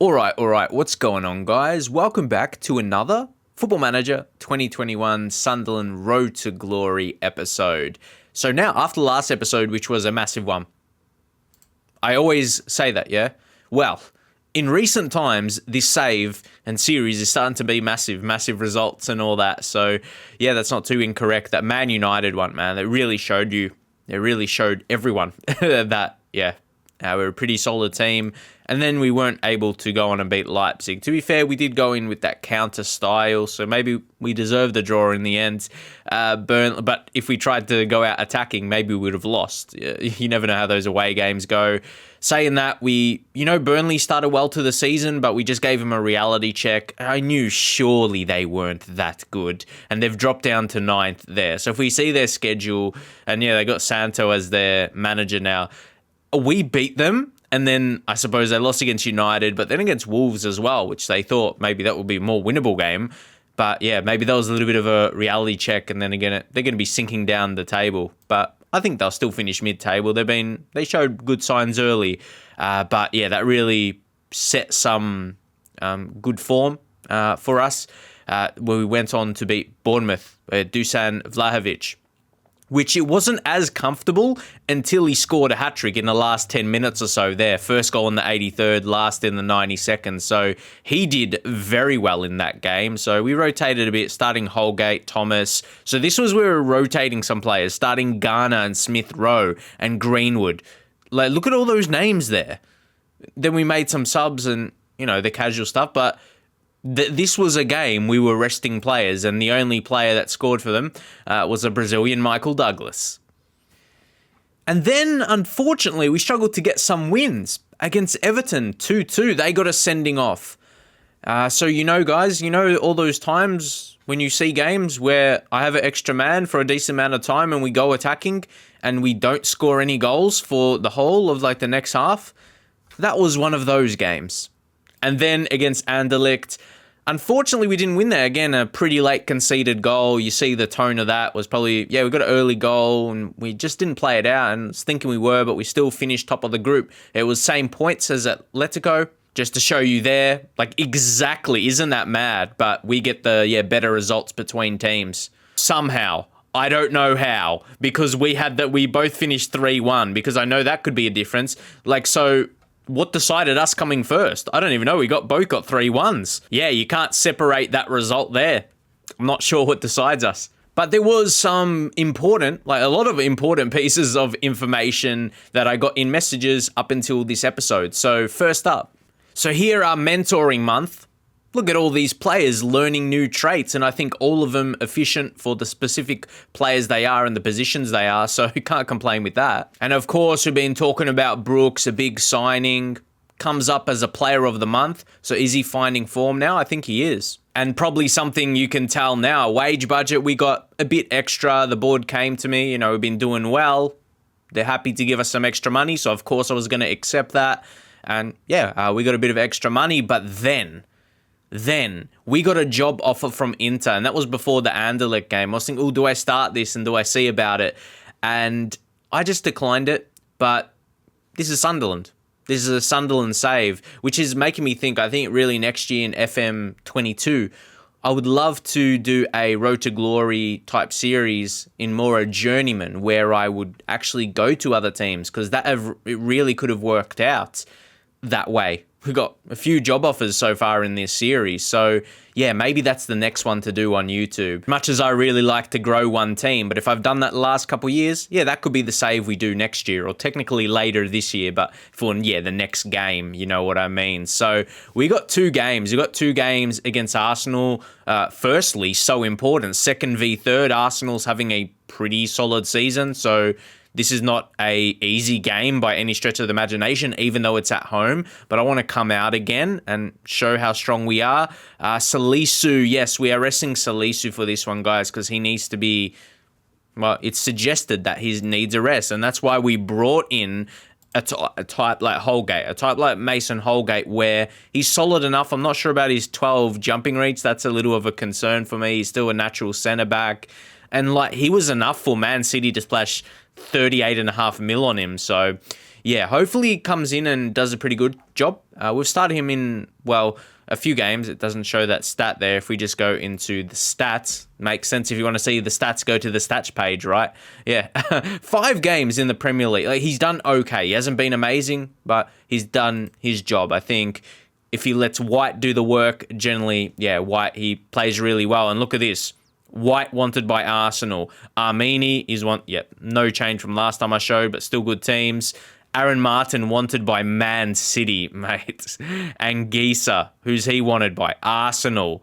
All right. What's going on, guys? Welcome back to another Football Manager 2021 Sunderland Road to Glory episode. So now, after the last episode, which was a massive one, I always say that, yeah? Well, in recent times, this save and series is starting to be massive results and all that. So, yeah, that's not too incorrect. That Man United one, man, that really showed you, it really showed everyone that, yeah, we're a pretty solid team. And then we weren't able to go on and beat Leipzig. To be fair, we did go in with that counter style, so maybe we deserved the draw in the end. But if we tried to go out attacking, maybe we would have lost. You never know how those away games go. Saying that, Burnley started well to the season, but we just gave them a reality check. I knew surely they weren't that good, and they've dropped down to 9th there. So if we see their schedule, and yeah, they got Santo as their manager now, we beat them. And then I suppose they lost against United, but then against Wolves as well, which they thought maybe that would be a more winnable game. But yeah, maybe that was a little bit of a reality check. And then again, they're going to be sinking down the table. But I think they'll still finish mid-table. They showed good signs early. But yeah, that really set some good form for us, where we went on to beat Bournemouth, Dusan Vlahovic, which it wasn't as comfortable until he scored a hat-trick in the last 10 minutes or so there. First goal in the 83rd, last in the 92nd. So he did very well in that game. So we rotated a bit, starting Holgate, Thomas. So this was where we were rotating some players, starting Garner and Smith Rowe and Greenwood. Like, look at all those names there. Then we made some subs and, the casual stuff, but this was a game we were resting players, and the only player that scored for them was a Brazilian, Michael Douglas. And then, unfortunately, we struggled to get some wins against Everton, 2-2. They got us sending off. So, guys, all those times when you see games where I have an extra man for a decent amount of time and we go attacking and we don't score any goals for the whole of, the next half? That was one of those games. And then against Anderlecht, unfortunately, we didn't win there. Again, a pretty late conceded goal. You see the tone of that was probably, we got an early goal and we just didn't play it out. And I was thinking we were, but we still finished top of the group. It was same points as Atletico, just to show you there. Exactly, isn't that mad? But we get the, better results between teams. Somehow. I don't know how, because we both finished 3-1, because I know that could be a difference. What decided us coming first? I don't even know. We both got 3-1s. Yeah, you can't separate that result there. I'm not sure what decides us. But there was some a lot of important pieces of information that I got in messages up until this episode. So first up. So here are mentoring month. Look at all these players learning new traits, and I think all of them efficient for the specific players they are and the positions they are, so you can't complain with that. And of course, we've been talking about Brooks, a big signing, comes up as a player of the month. So is he finding form now? I think he is. And probably something you can tell now, wage budget, we got a bit extra. The board came to me, we've been doing well. They're happy to give us some extra money, so of course I was going to accept that. And we got a bit of extra money, but then we got a job offer from Inter, and that was before the Anderlecht game. I was thinking, do I start this and do I see about it? And I just declined it, but this is Sunderland. This is a Sunderland save, which is making me think, I think really next year in FM22, I would love to do a Road to Glory type series in more a Journeyman, where I would actually go to other teams, because it really could have worked out that way. We've got a few job offers so far in this series. So, maybe that's the next one to do on YouTube. Much as I really like to grow one team, but if I've done that the last couple of years, that could be the save we do next year, or technically later this year, but for, the next game, you know what I mean? So, we got 2 games. We got 2 games against Arsenal. Firstly, so important. Second v third, Arsenal's having a pretty solid season, so this is not a easy game by any stretch of the imagination, even though it's at home. But I want to come out again and show how strong we are. Salisu, yes, we are resting Salisu for this one, guys, because he needs to be... Well, it's suggested that he needs a rest, and that's why we brought in a type like Holgate, a type like Mason Holgate, where he's solid enough. I'm not sure about his 12 jumping reach. That's a little of a concern for me. He's still a natural centre-back. And he was enough for Man City to splash 38.5 mil on him. So, yeah, hopefully he comes in and does a pretty good job. We've started him in, well, a few games. It doesn't show that stat there. If we just go into the stats, makes sense. If you want to see the stats, go to the stats page, right? Yeah. 5 games in the Premier League. Like, he's done okay. He hasn't been amazing, but he's done his job. I think if he lets White do the work, generally, yeah, White, he plays really well. And look at this. White wanted by Arsenal. Armini is no change from last time I showed, but still good teams. Aaron Martin wanted by Man City, mate. Anguissa, who's he wanted by? Arsenal.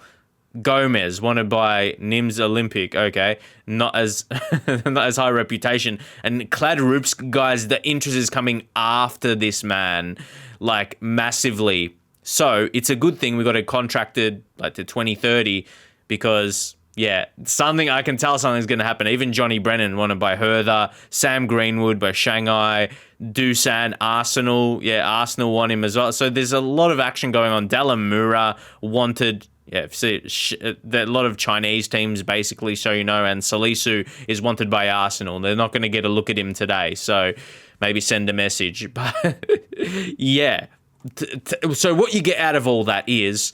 Gomez wanted by Nims Olympic. Okay, not as not as high reputation. And Kladrupsk, guys, the interest is coming after this man, like massively. So it's a good thing we got it contracted like to 2030 because. Yeah, I can tell something's going to happen. Even Johnny Brennan wanted by Hertha, Sam Greenwood by Shanghai, Dusan, Arsenal. Yeah, Arsenal want him as well. So there's a lot of action going on. Dalamura wanted, a lot of Chinese teams basically, so you know, and Salisu is wanted by Arsenal. They're not going to get a look at him today, so maybe send a message. But yeah, so what you get out of all that is,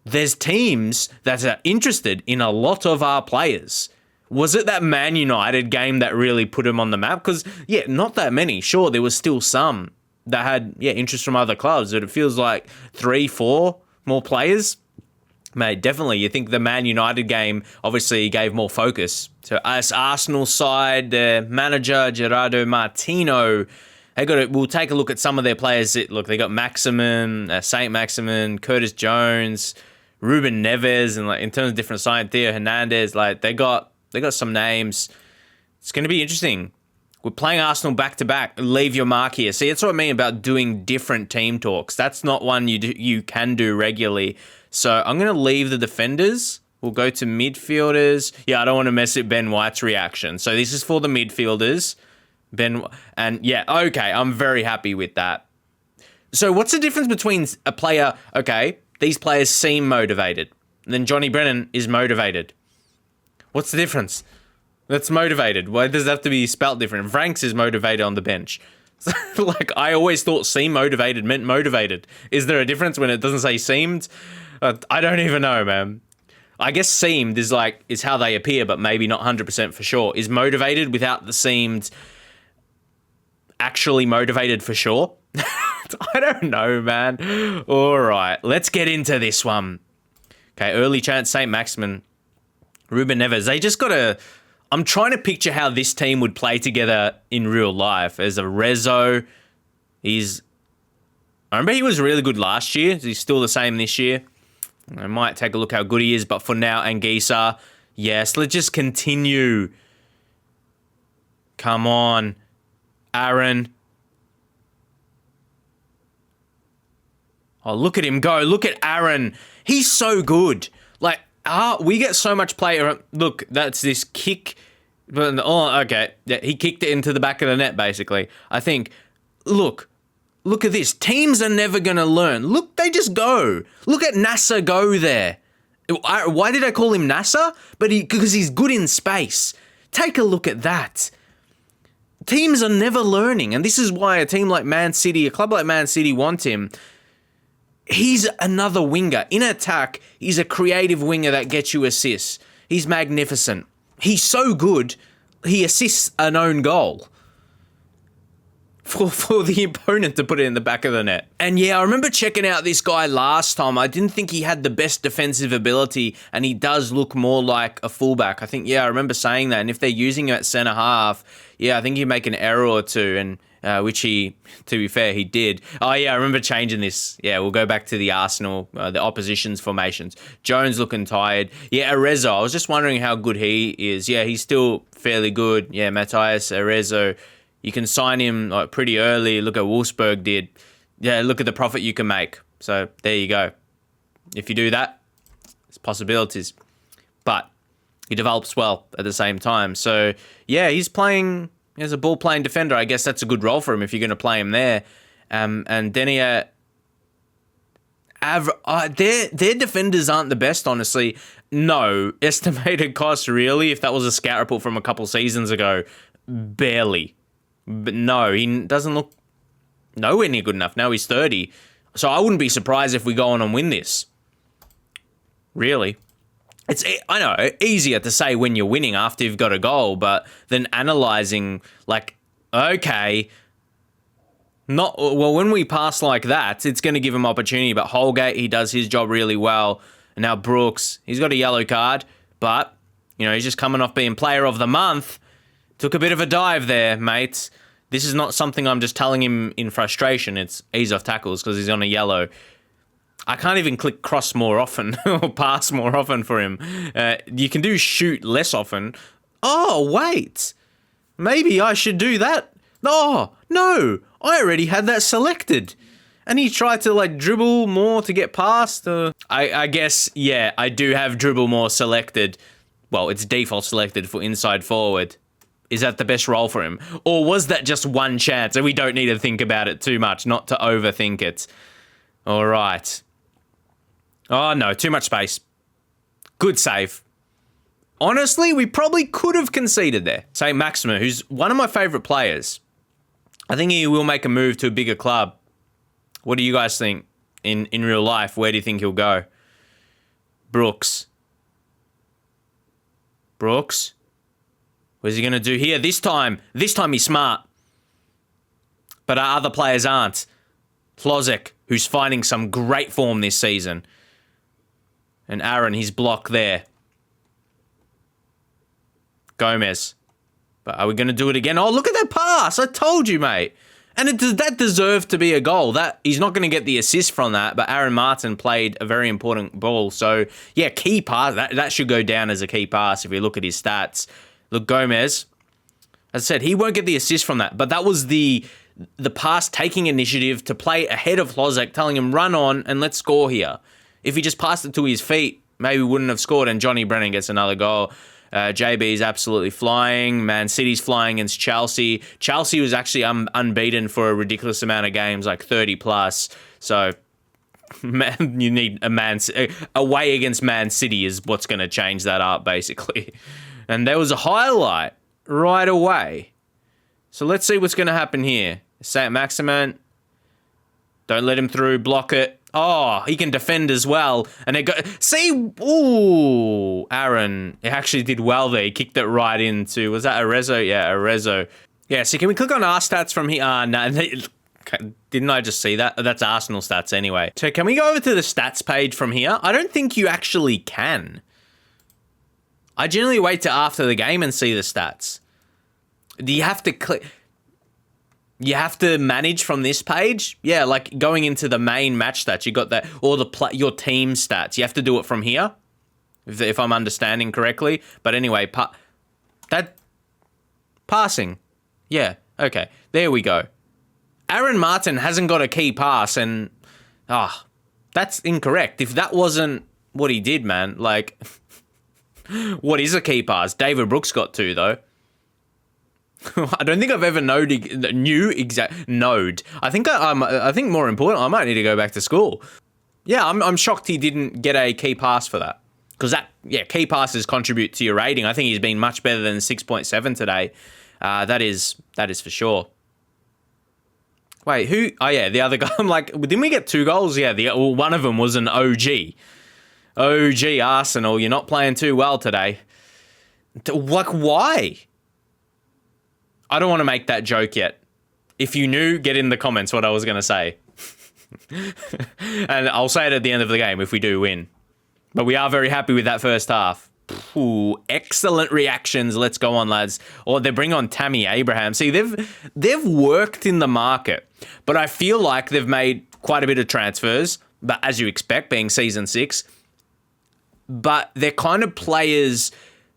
there's teams that are interested in a lot of our players. Was it that Man United game that really put him on the map? Because, yeah, not that many. Sure, there was still some that had, interest from other clubs, but it feels like 3, 4 more players. Mate, definitely. You think the Man United game obviously gave more focus. So us Arsenal side, their manager, Gerardo Martino, we'll take a look at some of their players. Look, they got Maximin, Saint Maximin, Curtis Jones, Ruben Neves, and like in terms of different side, Theo Hernandez, like they got some names. It's going to be interesting. We're playing Arsenal back to back. Leave your mark here. See, that's what I mean about doing different team talks. That's not one you can do regularly. So I'm going to leave the defenders. We'll go to midfielders. Yeah, I don't want to mess up Ben White's reaction. So this is for the midfielders. Okay, I'm very happy with that. So what's the difference between a player, okay, these players seem motivated, and then Johnny Brennan is motivated? What's the difference? That's motivated. Why does it have to be spelt different? Franks is motivated on the bench. Like, I always thought seem motivated meant motivated. Is there a difference when it doesn't say seemed? I don't even know, man. I guess seemed is how they appear, but maybe not 100% for sure. Is motivated without the seemed actually motivated for sure? I don't know, man. All right, let's get into this one. Okay, early chance, St. Maximin, Ruben Neves. They just got to... I'm trying to picture how this team would play together in real life. As a Rezo, I remember he was really good last year. He's still the same this year. I might take a look how good he is, but for now, Anguissa. Yes, let's just continue. Come on. Aaron. Oh, look at him go. Look at Aaron. He's so good. Like, we get so much play. Look, that's this kick. Oh, okay. Yeah, he kicked it into the back of the net, basically. I think, look at this. Teams are never going to learn. Look, they just go. Look at Nasser go there. Why did I call him Nasser? Because he's good in space. Take a look at that. Teams are never learning, and this is why a club like Man City want him. He's another winger. In attack, he's a creative winger that gets you assists. He's magnificent. He's so good, he assists an own goal for the opponent to put it in the back of the net. And yeah, I remember checking out this guy last time. I didn't think he had the best defensive ability, and he does look more like a fullback. I think, I remember saying that. And if they're using him at centre half, I think he'd make an error or two, and which he, to be fair, he did. Oh, yeah, I remember changing this. Yeah, we'll go back to the Arsenal, the opposition's formations. Jones looking tired. Yeah, Arezzo, I was just wondering how good he is. Yeah, he's still fairly good. Yeah, Matthias Arezzo, you can sign him pretty early. Look at Wolfsburg did. Yeah, look at the profit you can make. So there you go. If you do that, there's possibilities. But he develops well at the same time. So, yeah, he's playing... As a ball-playing defender, I guess that's a good role for him if you're going to play him there. And Denia, their defenders aren't the best, honestly. No, estimated cost, really, if that was a scout report from a couple seasons ago, barely. But no, he doesn't look nowhere near good enough. Now he's 30. So I wouldn't be surprised if we go on and win this. Really. I know, easier to say when you're winning after you've got a goal, but then analysing, like, okay, when we pass like that, it's going to give him opportunity. But Holgate, he does his job really well. And now Brooks, he's got a yellow card, but, he's just coming off being player of the month. Took a bit of a dive there, mates. This is not something I'm just telling him in frustration. It's ease off tackles because he's on a yellow. I can't even click cross more often or pass more often for him. You can do shoot less often. Oh, wait. Maybe I should do that. Oh, no. I already had that selected. And he tried to, dribble more to get past. I guess, yeah, I do have dribble more selected. Well, it's default selected for inside forward. Is that the best role for him? Or was that just one chance and we don't need to think about it too much, not to overthink it? All right. Oh, no, too much space. Good save. Honestly, we probably could have conceded there. St. Maximin, who's one of my favourite players. I think he will make a move to a bigger club. What do you guys think in real life? Where do you think he'll go? Brooks. Brooks? What's he going to do here? This time he's smart. But our other players aren't. Hlozek, who's finding some great form this season. And Aaron, his block there. Gomez. But are we going to do it again? Oh, look at that pass. I told you, mate. And that deserved to be a goal. He's not going to get the assist from that, but Aaron Martin played a very important ball. So, yeah, key pass. That should go down as a key pass if you look at his stats. Look, Gomez, as I said, he won't get the assist from that, but that was the pass taking initiative to play ahead of Hlozek, telling him run on and let's score here. If he just passed it to his feet, maybe we wouldn't have scored, and Johnny Brennan gets another goal. JB is absolutely flying. Man City's flying against Chelsea. Chelsea was actually unbeaten for a ridiculous amount of games, like 30 plus. So, man, you need away against Man City is what's going to change that up, basically. And there was a highlight right away. So let's see what's going to happen here. St. Maximin. Don't let him through. Block it. Oh, he can defend as well. And it see, ooh, Aaron, he actually did well there. He kicked it right into, was that Arezzo? Yeah, Arezzo. Yeah, so can we click on our stats from here? No, didn't I just see that? That's Arsenal stats anyway. So can we go over to the stats page from here? I don't think you actually can. I generally wait till after the game and see the stats. Do you have to click? You have to manage from this page? Yeah, like going into the main match stats, you got that, or your team stats. You have to do it from here, if I'm understanding correctly. But anyway, passing. Yeah, okay, there we go. Aaron Martin hasn't got a key pass, and that's incorrect. If that wasn't what he did, man, like, what is a key pass? David Brooks got two, though. I don't think I've ever knowed. I think more important, I might need to go back to school. Yeah, I'm shocked he didn't get a key pass for that. Because key passes contribute to your rating. I think he's been much better than 6.7 today. That is for sure. Wait, who? Oh yeah, the other guy. I'm like, didn't we get 2 goals? Yeah, one of them was an OG. OG Arsenal, you're not playing too well today. Like, why? I don't want to make that joke yet. If you knew, get in the comments what I was going to say. And I'll say it at the end of the game if we do win. But we are very happy with that first half. Ooh, excellent reactions. Let's go on, lads. Or they bring on Tammy Abraham. See, they've worked in the market, but I feel like they've made quite a bit of transfers, but as you expect, being season 6. But they're kind of players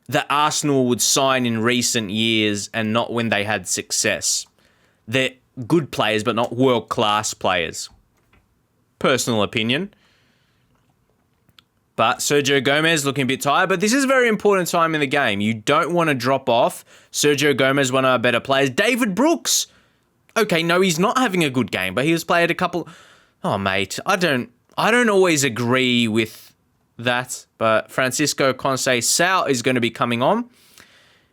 that Arsenal would sign in recent years and not when they had success. They're good players, but not world-class players. Personal opinion. But Sergio Gomez looking a bit tired, but this is a very important time in the game. You don't want to drop off. Sergio Gomez, one of our better players. David Brooks. Okay, no, he's not having a good game, but he was played a couple... Oh, mate, I don't always agree with that, but Francisco Conceição is going to be coming on.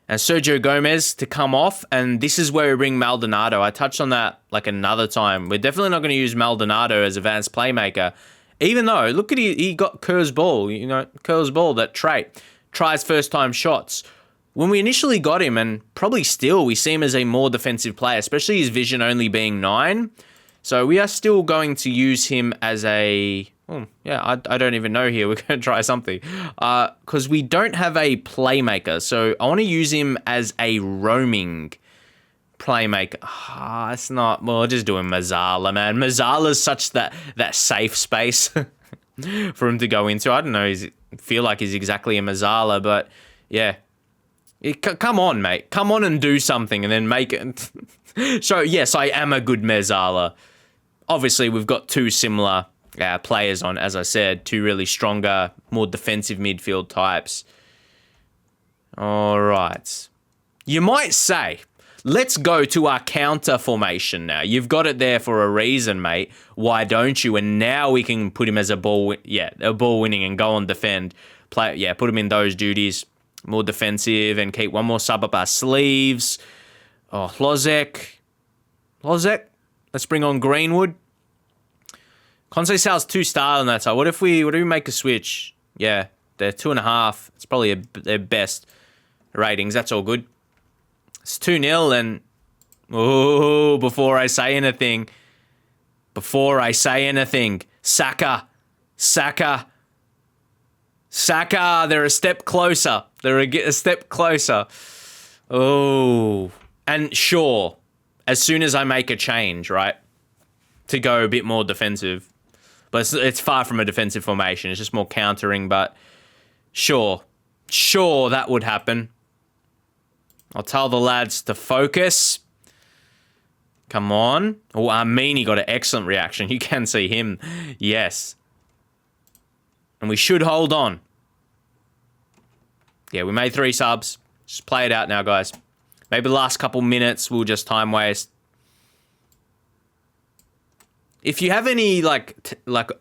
and Sergio Gomez to come off. And this is where we bring Maldonado. I touched on that like another time. We're definitely not going to use Maldonado as advanced playmaker, even though, look at he got Kerr's ball, Kerr's ball, that trait. Tries first-time shots. When we initially got him, and probably still, we see him as a more defensive player, especially his vision only being 9. So we are still going to use him as a... I don't even know here. We're going to try something. Because we don't have a playmaker. So I want to use him as a roaming playmaker. It's not... Well, just doing Mazzala, man. Mazzala's such that safe space for him to go into. I don't know. Feel like he's exactly a Mazzala, but yeah. Come on, mate. Come on and do something and then make it. So, yes, I am a good Mazzala. Obviously, we've got 2 similar players on, as I said, 2 really stronger, more defensive midfield types. All right. You might say, let's go to our counter formation now. You've got it there for a reason, mate. Why don't you? And now we can put him as a ball winning and go on defend. Put him in those duties. More defensive and keep one more sub up our sleeves. Oh, Lozek. Let's bring on Greenwood. Conceição's 2-star on that side. What if we make a switch? Yeah, they're 2.5. It's probably their best ratings. That's all good. It's 2-0 and... before I say anything. Saka. They're a step closer. Oh. And sure, as soon as I make a change, right, to go a bit more defensive, but it's far from a defensive formation. It's just more countering, but sure, that would happen. I'll tell the lads to focus. Come on. Oh, Armini got an excellent reaction. You can see him. Yes. And we should hold on. Yeah, we made 3 subs. Just play it out now, guys. Maybe the last couple minutes we'll just time waste. If you have any like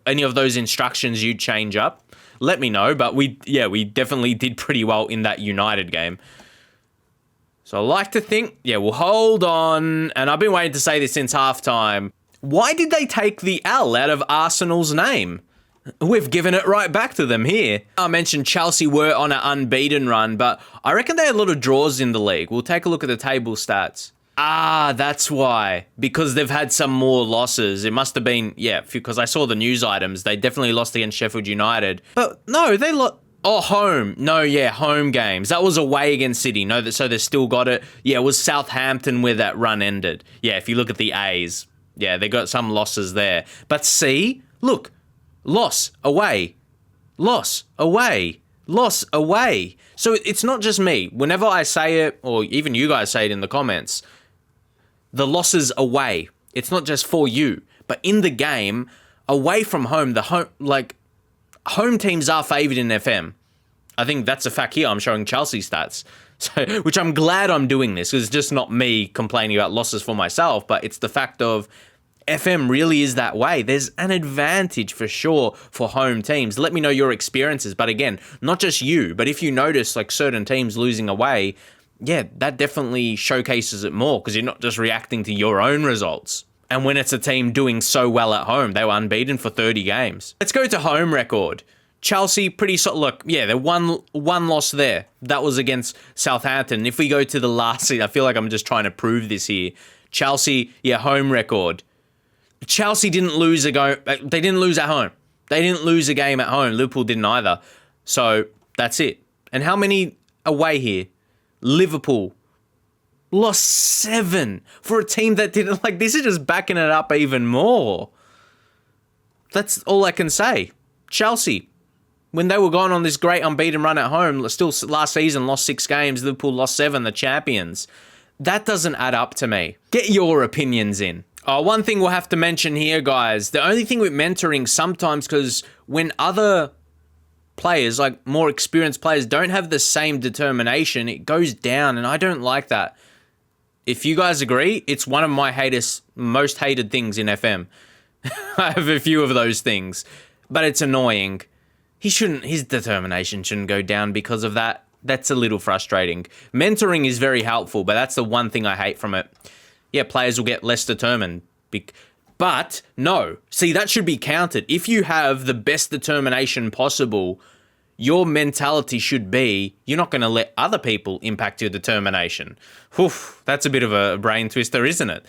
any of those instructions you'd change up, let me know. But we definitely did pretty well in that United game. So I like to think, we'll hold on. And I've been waiting to say this since halftime. Why did they take the L out of Arsenal's name? We've given it right back to them here. I mentioned Chelsea were on an unbeaten run, but I reckon they had a lot of draws in the league. We'll take a look at the table stats. That's why. Because they've had some more losses. It must have been, because I saw the news items. They definitely lost against Sheffield United. But no, they lost. Oh, home. No, home games. That was away against City. No, so they still got it. Yeah, it was Southampton where that run ended. Yeah, if you look at the A's. Yeah, they got some losses there. But see, look. Loss, away. So it's not just me. Whenever I say it, or even you guys say it in the comments, the losses away. It's not just for you. But in the game, away from home, home teams are favoured in FM. I think that's a fact here. I'm showing Chelsea stats. So, which I'm glad I'm doing this, because it's just not me complaining about losses for myself, but it's the fact of FM really is that way. There's an advantage for sure for home teams. Let me know your experiences. But again, not just you, but if you notice certain teams losing away, that definitely showcases it more because you're not just reacting to your own results. And when it's a team doing so well at home, they were unbeaten for 30 games. Let's go to home record. Chelsea, pretty solid. Look, they're one loss there. That was against Southampton. If we go to the last season, I feel like I'm just trying to prove this here. Chelsea, home record. Chelsea didn't lose a go. They didn't lose at home. They didn't lose a game at home. Liverpool didn't either. So that's it. And how many away here? Liverpool lost 7 for a team that didn't this is just backing it up even more. That's all I can say. Chelsea, when they were going on this great unbeaten run at home, still last season lost 6 games. Liverpool lost 7, the champions. That doesn't add up to me. Get your opinions in. One thing we'll have to mention here, guys. The only thing with mentoring sometimes, because when other players, more experienced players, don't have the same determination, it goes down, and I don't like that. If you guys agree, it's one of my most hated things in FM. I have a few of those things, but it's annoying. His determination shouldn't go down because of that. that's a little frustrating. Mentoring is very helpful, but that's the one thing I hate from it. Yeah, players will get less determined. But no, see, that should be counted. If you have the best determination possible, your mentality should be you're not going to let other people impact your determination. Oof, that's a bit of a brain twister, isn't it?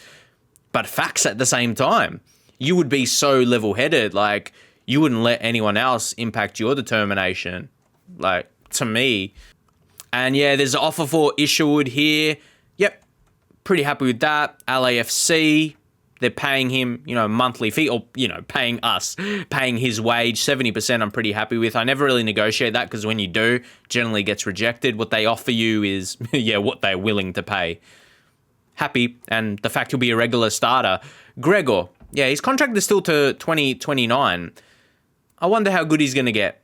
But facts at the same time. You would be so level-headed, like you wouldn't let anyone else impact your determination, like to me. And yeah, there's an offer for Isherwood here. Yep, pretty happy with that. LAFC, they're paying him, monthly fee, or, paying us, paying his wage. 70% I'm pretty happy with. I never really negotiate that because when you do, generally gets rejected. What they offer you is, what they're willing to pay. Happy, and the fact he'll be a regular starter. Gregor, yeah, his contract is still to 2029. I wonder how good he's going to get.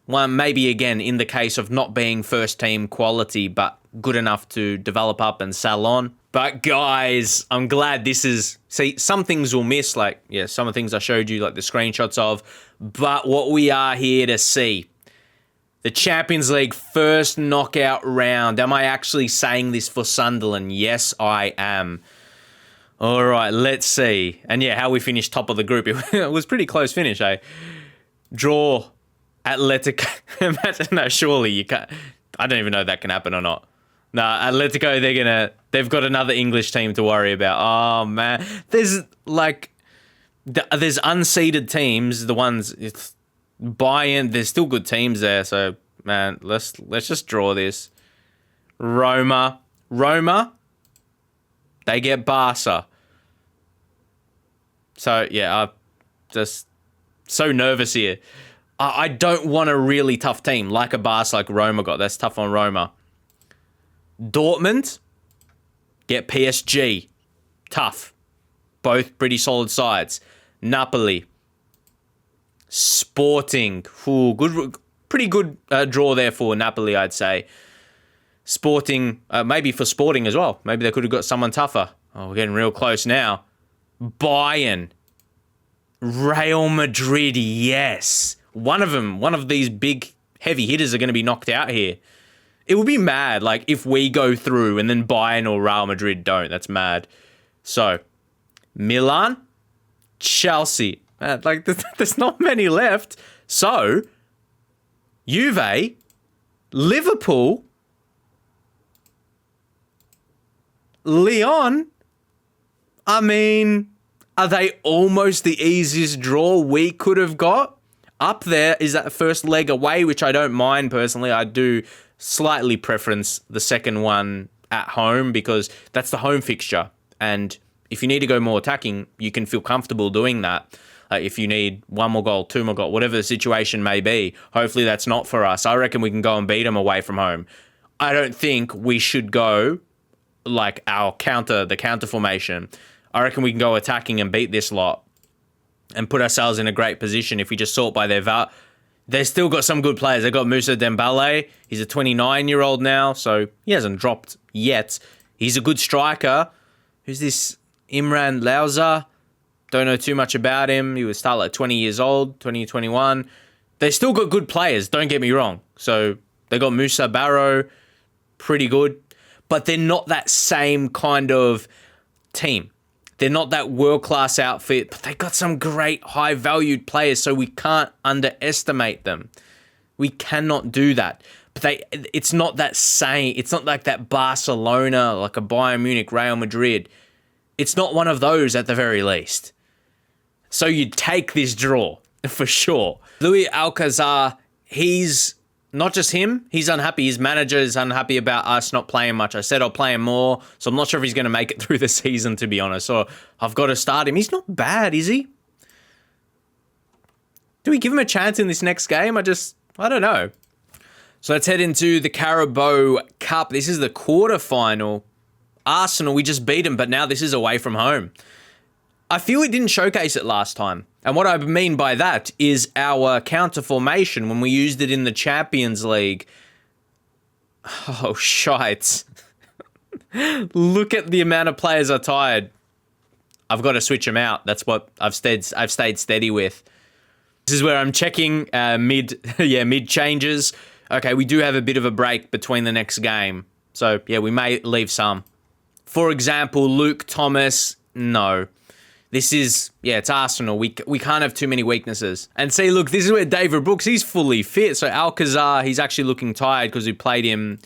Well, maybe again, in the case of not being first team quality, but good enough to develop up and sell on. But guys, I'm glad this is... See, some things we'll miss, like, some of the things I showed you, like the screenshots of. But what we are here to see, the Champions League first knockout round. Am I actually saying this for Sunderland? Yes, I am. All right, let's see. And yeah, how we finished top of the group. It was pretty close finish, eh? Draw Atletico. Imagine, no, surely you can't. I don't even know if that can happen or not. No, Atletico, they've got another English team to worry about. Oh, man. There's unseeded teams, the ones, it's Bayern, there's still good teams there. So, man, let's just draw this. Roma, they get Barca. So, yeah, I'm just so nervous here. I don't want a really tough team like a Barca like Roma got. That's tough on Roma. Dortmund get PSG. Tough. Both pretty solid sides. Napoli. Sporting. Ooh, pretty good draw there for Napoli, I'd say. Sporting, maybe for Sporting as well. Maybe they could have got someone tougher. Oh, we're getting real close now. Bayern. Real Madrid, yes. One of these big heavy hitters are going to be knocked out here. It would be mad, like, if we go through and then Bayern or Real Madrid don't. That's mad. So, Milan, Chelsea. Like, there's not many left. So, Juve, Liverpool, Lyon. I mean, are they almost the easiest draw we could have got? Up there is that first leg away, which I don't mind personally. I do slightly preference the second one at home because that's the home fixture. And if you need to go more attacking, you can feel comfortable doing that. If you need one more goal, two more goal, whatever the situation may be, hopefully that's not for us. I reckon we can go and beat them away from home. I don't think we should go like the counter formation. I reckon we can go attacking and beat this lot and put ourselves in a great position if we just sort by their value. They've still got some good players. They've got Moussa Dembele. He's a 29-year-old now, so he hasn't dropped yet. He's a good striker. Who's this? Imran Lauza. Don't know too much about him. He was still like 20 years old, 2021. They still got good players, don't get me wrong. So they got Moussa Barrow, pretty good. But they're not that same kind of team. They're not that world-class outfit, but they got some great high-valued players, so we can't underestimate them. We cannot do that. But it's not that same. It's not like that Barcelona, like a Bayern Munich, Real Madrid. It's not one of those at the very least. So you take this draw, for sure. Louis Alcazar, he's... Not just him, he's unhappy. His manager is unhappy about us not playing much. I said I'll play him more, so I'm not sure if he's going to make it through the season, to be honest. So I've got to start him. He's not bad, is he? Do we give him a chance in this next game? I don't know. So let's head into the Carabao Cup. This is the quarterfinal. Arsenal, we just beat them, but now this is away from home. I feel we didn't showcase it last time. And what I mean by that is our counter formation when we used it in the Champions League. Oh, shite. Look at the amount of players I tired. I've got to switch them out. That's what I've stayed steady with. This is where I'm checking mid changes. okay, we do have a bit of a break between the next game. So, yeah, we may leave some. For example, Luke Thomas, no. This is, yeah, it's Arsenal. We can't have too many weaknesses. And see, look, this is where David Brooks, he's fully fit. So Alcazar, he's actually looking tired because we played him,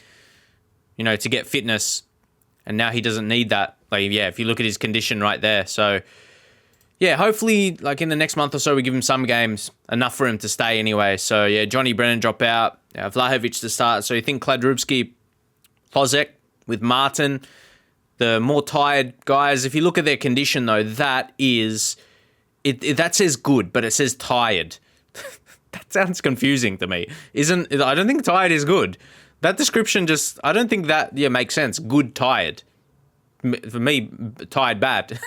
you know, to get fitness. And now he doesn't need that. Like, yeah, if you look at his condition right there. So, yeah, hopefully, like, in the next month or so, we give him some games. Enough for him to stay anyway. So, yeah, Johnny Brennan drop out. Vlahovic to start. So you think Kladrubski, Plozek with Martin, the more tired guys. If you look at their condition, though, that is... that says good, but it says tired. That sounds confusing to me. I don't think tired is good. That description just... I don't think that makes sense. Good, tired. For me, tired bad.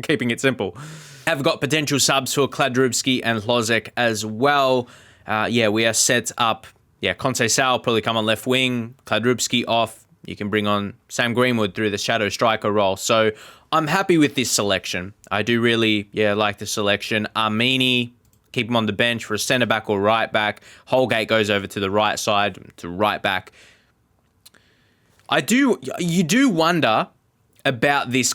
Keeping it simple. Have got potential subs for Kladrubski and Plozek as well. We are set up. Yeah, Conceição will probably come on left wing. Kladrubski off. You can bring on Sam Greenwood through the shadow striker role. So I'm happy with this selection. I do really, like the selection. Armini, keep him on the bench for a centre-back or right-back. Holgate goes over to the right side, to right-back. You do wonder about this,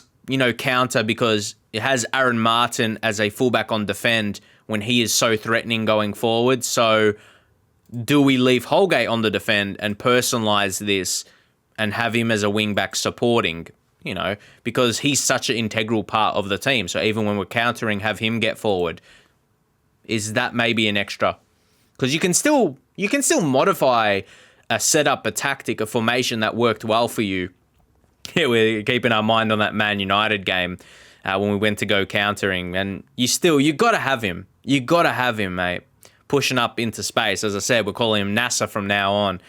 counter because it has Aaron Martin as a fullback on defend when he is so threatening going forward. So do we leave Holgate on the defend and personalise this and have him as a wing-back supporting, because he's such an integral part of the team. So even when we're countering, have him get forward. Is that maybe an extra? Because you can still modify a setup, a tactic, a formation that worked well for you. Yeah, we're keeping our mind on that Man United game when we went to go countering. And you got to have him. You got to have him, mate. Pushing up into space. As I said, we're calling him NASA from now on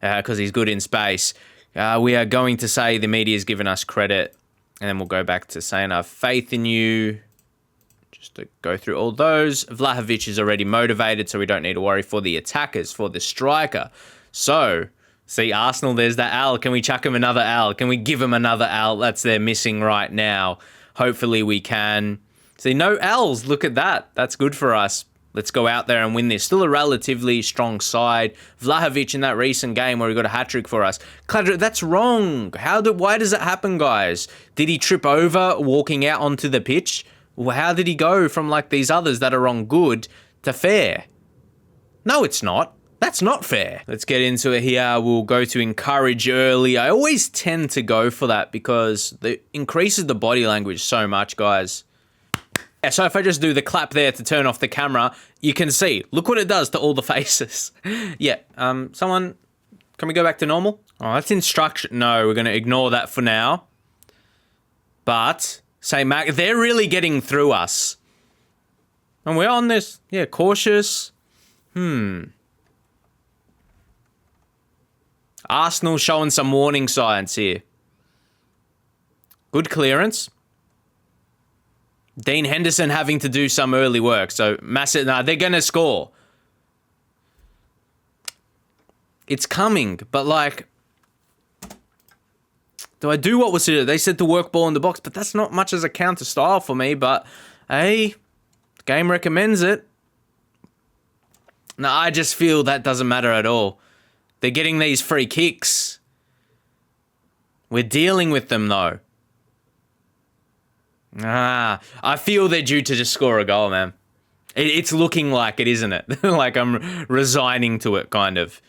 because he's good in space. We are going to say the media's given us credit. And then we'll go back to saying I have faith in you. Just to go through all those. Vlahovic is already motivated, so we don't need to worry for the attackers, for the striker. So, see, Arsenal, there's that Al. Can we chuck him another Al? Can we give him another Al? That's they're missing right now. Hopefully we can. See, no Als. Look at that. That's good for us. Let's go out there and win this. Still a relatively strong side. Vlahovic in that recent game where he got a hat-trick for us. That's wrong. Why does it happen, guys? Did he trip over walking out onto the pitch? Well, how did he go from like these others that are on good to fair? No, it's not. That's not fair. Let's get into it here. We'll go to encourage early. I always tend to go for that because it increases the body language so much, guys. Yeah, so if I just do the clap there to turn off the camera, you can see. Look what it does to all the faces. Yeah, someone, can we go back to normal? Oh, that's instruction. No, we're going to ignore that for now. But, say, Mac, they're really getting through us. And we're on this, cautious. Arsenal showing some warning signs here. Good clearance. Dean Henderson having to do some early work. So, they're going to score. It's coming, but like, do I do what was said? They said to work ball in the box, but that's not much as a counter style for me, but hey, the game recommends it. No, I just feel that doesn't matter at all. They're getting these free kicks. We're dealing with them, though. I feel they're due to just score a goal, man. It's looking like it, isn't it? Like I'm resigning to it, kind of.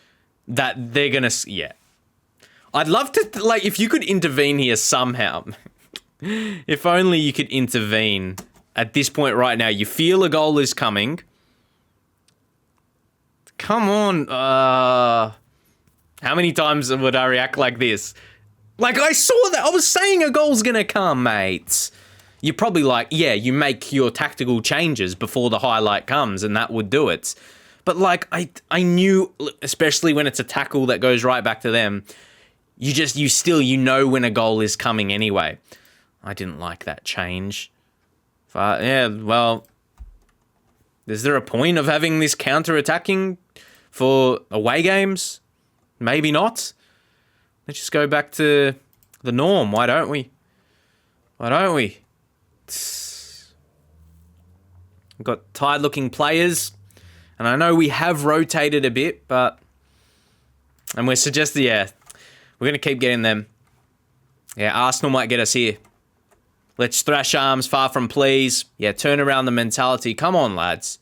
That they're going to... Yeah. I'd love to... Like, if you could intervene here somehow. If only you could intervene at this point right now. You feel a goal is coming. Come on. How many times would I react like this? Like, I saw that. I was saying a goal's going to come, mate. You're probably like, yeah, you make your tactical changes before the highlight comes, and that would do it. But, like, I knew, especially when it's a tackle that goes right back to them, you know when a goal is coming anyway. I didn't like that change. But, yeah, well, is there a point of having this counter-attacking for away games? Maybe not. Let's just go back to the norm. Why don't we? We've got tired-looking players, and I know we have rotated a bit, but And we're suggesting, yeah, we're going to keep getting them. Yeah, Arsenal might get us here. Let's thrash arms, far from please. Yeah, turn around the mentality. Come on, lads.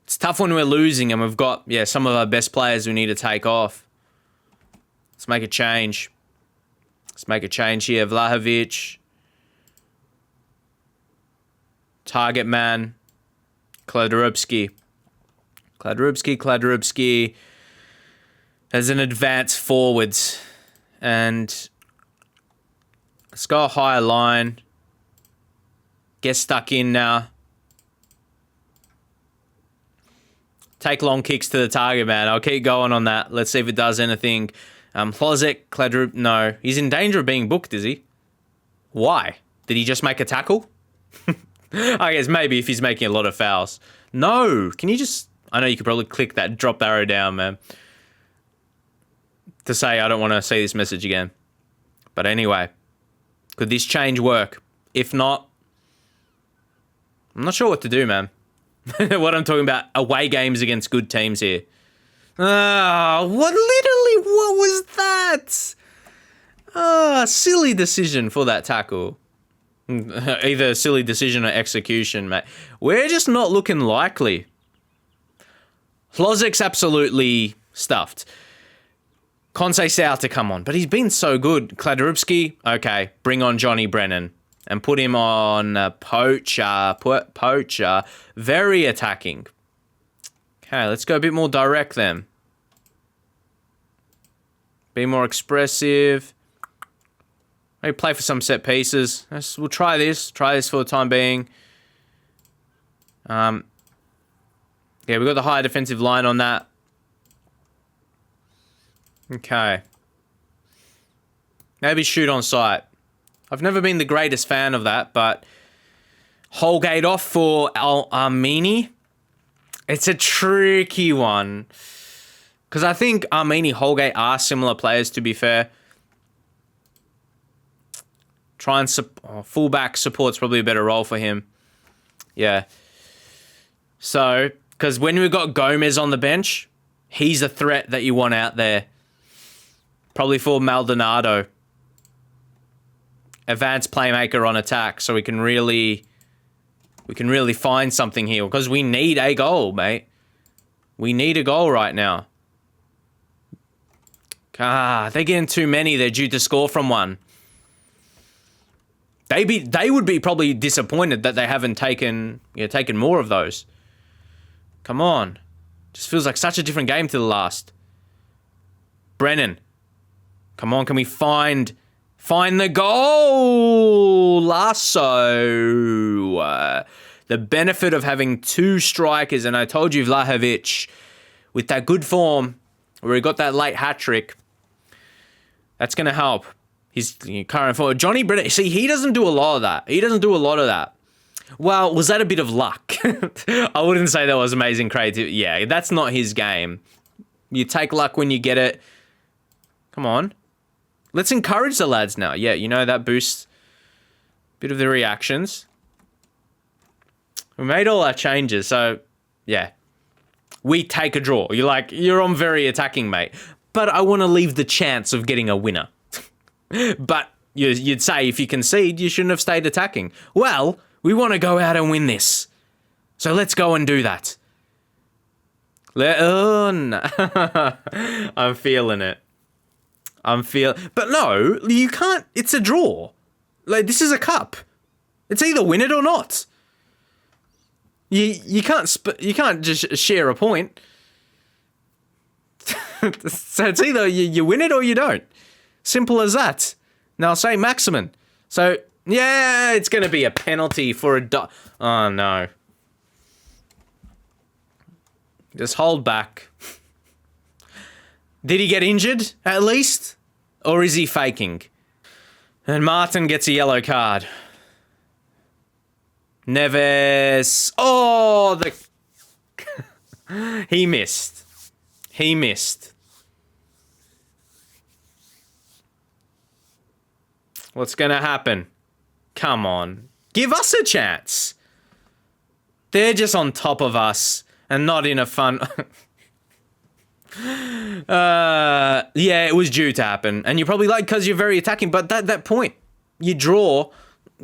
It's tough when we're losing and we've got, yeah, some of our best players we need to take off. Let's make a change. Let's make a change here. Vlahovic. Target man. Kladrubski. Kladrubski as an advanced forwards. And let's go a higher line. Get stuck in now. Take long kicks to the target man. I'll keep going on that. Let's see if it does anything. Hlozek, Kladrub, no. He's in danger of being booked, is he? Why? Did he just make a tackle? I guess maybe if he's making a lot of fouls. No. Can you just... I know you could probably click that drop arrow down, man. To say I don't want to see this message again. But anyway. Could this change work? If not... I'm not sure what to do, man. What I'm talking about. Away games against good teams here. What was that? Silly decision for that tackle. Either silly decision or execution, mate. We're just not looking likely. Hlozek's absolutely stuffed. Conte South to come on, but he's been so good. Kladrubski, okay, bring on Johnny Brennan and put him on Poacher. Very attacking. Okay, let's go a bit more direct then. Be more expressive. Maybe play for some set pieces. We'll try this. Try this for the time being. Yeah, we've got the higher defensive line on that. Okay. Maybe shoot on sight. I've never been the greatest fan of that, but Holgate off for Armini. It's a tricky one. Because I think Armini, Holgate are similar players, to be fair. Try and fullback support's probably a better role for him. Yeah. So, because when we've got Gomez on the bench, he's a threat that you want out there. Probably for Maldonado. Advanced playmaker on attack, so we can really find something here. Because we need a goal, mate. We need a goal right now. They're getting too many. They're due to score from one. They would be probably disappointed that they haven't taken more of those. Come on. Just feels like such a different game to the last. Brennan. Come on, can we find the goal? Lasso. The benefit of having two strikers, and I told you Vlahovic, with that good form, where he got that late hat-trick, that's going to help. His current forward. Johnny Brennan, see, he doesn't do a lot of that. Well, was that a bit of luck? I wouldn't say that was amazing creativity. Yeah, that's not his game. You take luck when you get it. Come on. Let's encourage the lads now. Yeah, that boosts a bit of the reactions. We made all our changes, so, yeah. We take a draw. You're on very attacking, mate. But I want to leave the chance of getting a winner. But you'd say if you concede, you shouldn't have stayed attacking. Well, we want to go out and win this. So let's go and do that. No. I'm feeling it. But no, you can't. It's a draw. This is a cup. It's either win it or not. You can't just share a point. So it's either you win it or you don't. Simple as that. Now say Maximin. So, yeah, it's going to be a penalty for oh, no. Just hold back. Did he get injured, at least? Or is he faking? And Martin gets a yellow card. Neves. Oh, He missed. What's going to happen? Come on. Give us a chance. They're just on top of us and not in a fun... Yeah, it was due to happen. And you're probably like, because you're very attacking. But that point, you draw.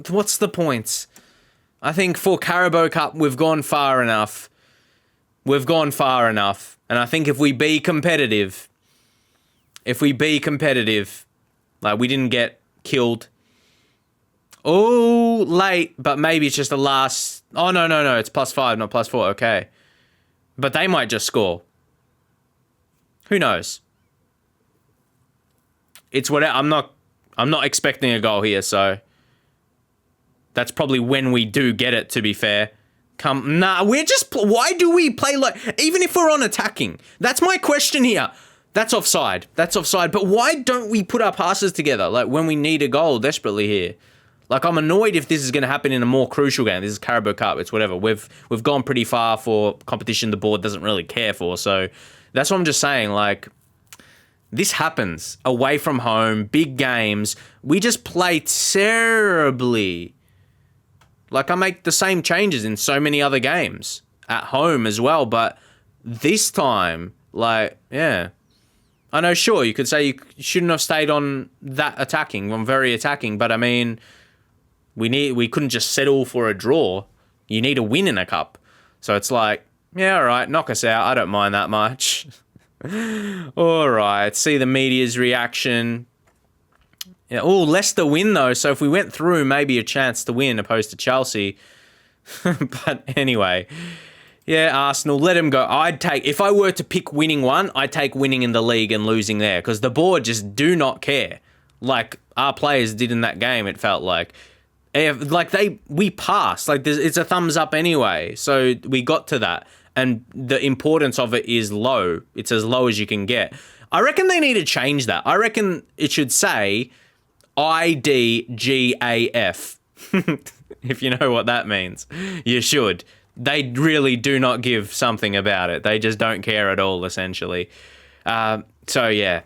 What's the point? I think for Carabao Cup, we've gone far enough. And I think if we be competitive, like we didn't get killed. Oh, late, but maybe it's just the last. Oh, no, it's +5, not +4. Okay. But they might just score. Who knows? It's whatever. I'm not expecting a goal here, so that's probably when we do get it, to be fair. Why do we play like, even if we're on attacking? That's my question here. That's offside. But why don't we put our passes together, like when we need a goal desperately here? Like, I'm annoyed if this is going to happen in a more crucial game. This is Carabao Cup. It's whatever. We've gone pretty far for competition the board doesn't really care for. So that's what I'm just saying. Like, this happens away from home, big games. We just play terribly. Like, I make the same changes in so many other games at home as well. But this time, like, yeah. I know, sure, you could say you shouldn't have stayed on that attacking, on very attacking. But, I mean, we couldn't just settle for a draw. You need a win in a cup. So it's like, yeah, all right, knock us out. I don't mind that much. All right, see the media's reaction. Yeah. Oh, Leicester win, though. So if we went through, maybe a chance to win opposed to Chelsea. But anyway, yeah, Arsenal, let him go. If I were to pick winning one, I'd take winning in the league and losing there because the board just do not care. Like our players did in that game, it felt like. We passed. Like, it's a thumbs up anyway. So we got to that. And the importance of it is low. It's as low as you can get. I reckon they need to change that. I reckon it should say IDGAF. If you know what that means. You should. They really do not give something about it. They just don't care at all, essentially. So, yeah.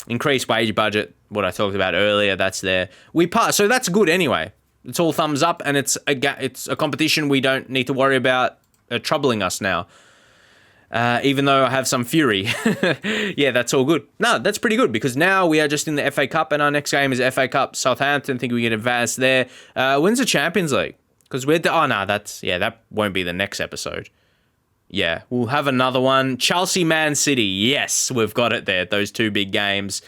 Increased wage budget, what I talked about earlier, that's there. We passed. So that's good anyway. It's all thumbs up, and it's a competition we don't need to worry about troubling us now. Even though I have some fury. Yeah, that's all good. No, that's pretty good, because now we are just in the FA Cup, and our next game is FA Cup Southampton. Think we can advance there. When's the Champions League? Because that won't be the next episode. Yeah, we'll have another one. Chelsea, Man City. Yes, we've got it there. Those two big games.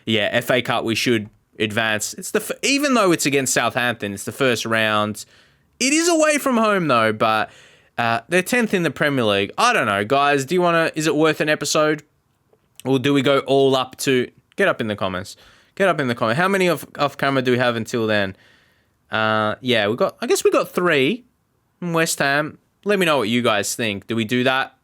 Yeah, FA Cup, we should advance. Even though it's against Southampton, it's the first round. It is away from home though, but they're 10th in the Premier League. I don't know, guys. Is it worth an episode? Or do we go all up to... Get up in the comments. How many off camera do we have until then? Yeah, I guess we got 3 from West Ham. Let me know what you guys think. Do we do that?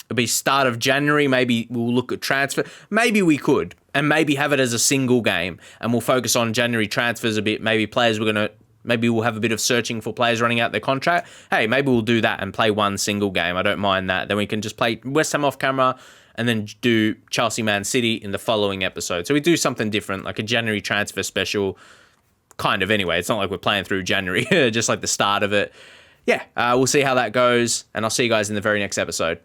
It'll be start of January. Maybe we'll look at transfer. Maybe we could. And maybe have it as a single game. And we'll focus on January transfers a bit. Maybe we'll have a bit of searching for players running out their contract. Hey, maybe we'll do that and play one single game. I don't mind that. Then we can just play West Ham off camera and then do Chelsea Man City in the following episode. So we do something different, like a January transfer special. Kind of anyway. It's not like we're playing through January, just like the start of it. Yeah, we'll see how that goes. And I'll see you guys in the very next episode.